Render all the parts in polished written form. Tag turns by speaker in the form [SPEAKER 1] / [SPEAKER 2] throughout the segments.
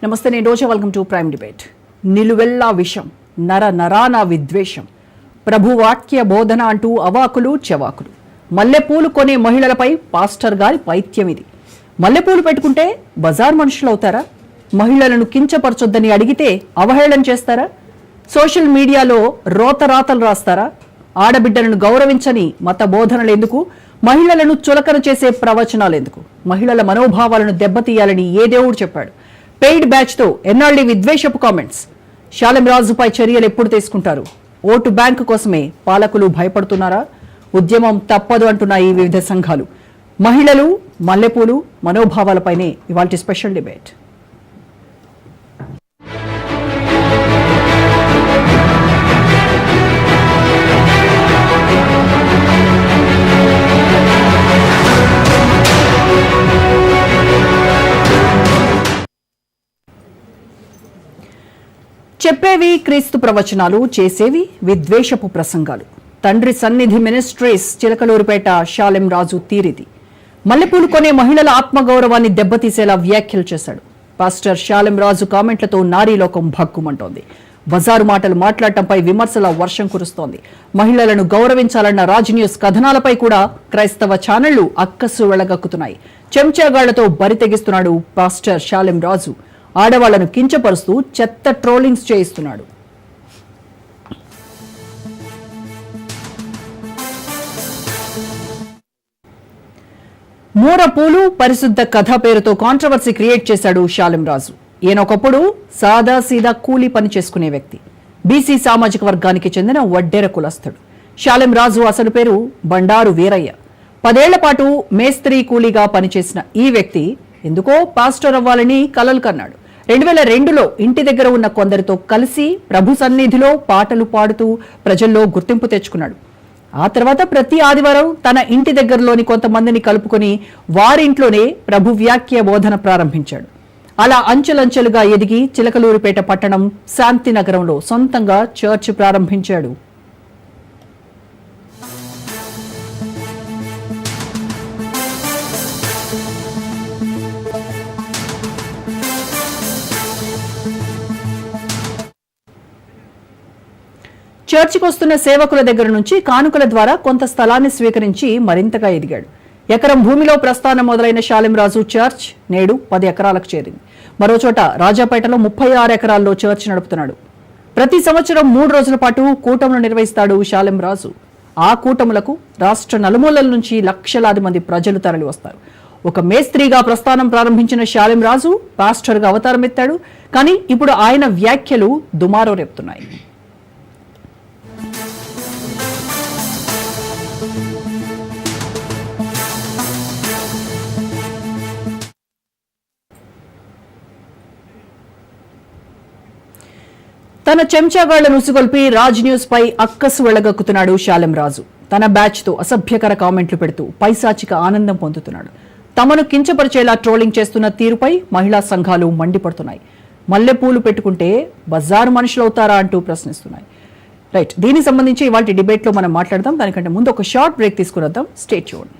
[SPEAKER 1] నమస్తే, నేను Roja. Welcome to prime debate. నిలువెల్లా విషం, నర నరాన విద్వేషం, ప్రభువాక్య బోధన అంటూ అవాకులు చెవాకులు. మల్లెపూలు కొనే మహిళలపై పాస్టర్ గారి పైత్యం ఇది. మల్లెపూలు పెట్టుకుంటే బజార్ మనుషులు అవుతారా? మహిళలను కించపరచొద్దని అడిగితే అవహేళన చేస్తారా? సోషల్ మీడియాలో రోతరాతలు రాస్తారా? ఆడబిడ్డలను గౌరవించని మత బోధనలు ఎందుకు? మహిళలను చులకన చేసే ప్రవచనాలు ఎందుకు? మహిళల మనోభావాలను దెబ్బతీయాలని ఏ దేవుడు చెప్పాడు? పెయిడ్ బ్యాచ్ తో ఎన్నాళ్ళీ విద్వేషపు కామెంట్స్. శాలెం రాజుపై చర్యలు ఎప్పుడు తీసుకుంటారు? ఓటు బ్యాంకు కోసమే పాలకులు భయపడుతున్నారా? ఉద్యమం తప్పదు అంటున్నాయి వివిధ సంఘాలు. మహిళలు, మల్లెపూలు, మనోభావాలపైనే ఇవాల్టి స్పెషల్ డిబేట్. చెప్పేవి క్రీస్తు ప్రవచనాలు, చేసేవి విద్వేషపు ప్రసంగాలు. తండ్రి సన్నిధి మినిస్ట్రీస్ చిలకలూరిపేట శాలెం రాజు తీరిది. మల్లెపూలు కొనే మహిళల ఆత్మగౌరవాన్ని దెబ్బతీసేలా వ్యాఖ్యలు చేశాడు. పాస్టర్ శాలెం రాజు కామెంట్లతో నారీలోకం భగ్గుమంటోంది. బజారు మాటలు మాట్లాడటంపై విమర్శల వర్షం కురుస్తోంది. మహిళలను గౌరవించాలన్న రాజ్ న్యూస్ కథనాలపై కూడా క్రైస్తవ ఛానళ్లు అక్కసు వెళ్లగక్కుతున్నాయి. చెంచాగాళ్లతో బరితెగిస్తున్నాడు పాస్టర్ శాలెం రాజు. ఆడవాళ్లను కించపరుస్తూ చెత్త ట్రోలింగ్స్ చేయిస్తున్నాడు. మూరపూలు పరిశుద్ధ కథ పేరుతో కాంట్రవర్సీ క్రియేట్ చేశాడు శాలెం రాజు. ఈయన ఒకప్పుడు సాదా సీదా కూలీ పని చేసుకునే వ్యక్తి. బీసీ సామాజిక వర్గానికి చెందిన వడ్డెర కులస్థుడు. శాలెం రాజు అసలు పేరు బండారు వీరయ్య. 10 ఏళ్ల పాటు మేస్త్రీ కూలీగా పనిచేసిన ఈ వ్యక్తి ఎందుకో పాస్టర్ అవ్వాలని కలలు కన్నాడు. 2002లో ఇంటి దగ్గర ఉన్న కొందరితో కలిసి ప్రభు సన్నిధిలో పాటలు పాడుతూ ప్రజల్లో గుర్తింపు తెచ్చుకున్నాడు. ఆ తర్వాత ప్రతి ఆదివారం తన ఇంటి దగ్గరలోని కొంతమందిని కలుపుకొని వారింట్లోనే ప్రభు వాక్య బోధన ప్రారంభించాడు. అలా అంచెలంచెలుగా ఎదిగి చిలకలూరిపేట పట్టణం శాంతినగరంలో సొంతంగా చర్చ్ ప్రారంభించాడు. చర్చికి వస్తున్న సేవకుల దగ్గర నుంచి కానుకల ద్వారా కొంత స్థలాన్ని స్వీకరించి మరింతగా ఎదిగాడు. ఎకరం భూమిలో ప్రస్థానం మొదలైన శాలెం రాజు చర్చ్ నేడు 10 ఎకరాలకు చేరింది. మరోచోట రాజాపేటలో 36 ఎకరాల్లో చర్చ్ నడుపుతున్నాడు. ప్రతి సంవత్సరం 3 రోజుల పాటు కూటములు నిర్వహిస్తాడు శాలెం రాజు. ఆ కూటములకు రాష్ట్ర నలుమూలల నుంచి లక్షలాది మంది ప్రజలు తరలి వస్తారు. ఒక మేస్త్రీగా ప్రస్థానం ప్రారంభించిన శాలెం రాజు పాస్టర్గా అవతారం ఎత్తాడు. కానీ ఇప్పుడు ఆయన వ్యాఖ్యలు దుమారో రేపుతున్నాయి. తన చెంచాగాళ్లను ఉసుగొల్పి రాజ్ న్యూస్ పై అక్కసు వెళ్లగక్కుతున్నాడు శాలెం రాజు. తన బ్యాచ్ తో అసభ్యకర కామెంట్లు పెడుతూ పైశాచిక ఆనందం పొందుతున్నాడు. తమను కించపరిచేలా ట్రోలింగ్ చేస్తున్న తీరుపై మహిళా సంఘాలు మండిపడుతున్నాయి. మల్లెపూలు పెట్టుకుంటే బజారు మనుషులవుతారా అంటూ ప్రశ్నిస్తున్నాయి. రైట్, దీనికి సంబంధించి ఇవాళ డిబేట్ లో మనం మాట్లాడదాం. దానికంటే ముందు ఒక షార్ట్ బ్రేక్ తీసుకుని స్టే ట్యూన్.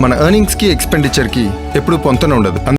[SPEAKER 2] మన ఎర్నింగ్స్ కి ఎక్స్పెండిచర్ కి ఎప్పుడు పొంతన ఉండదు.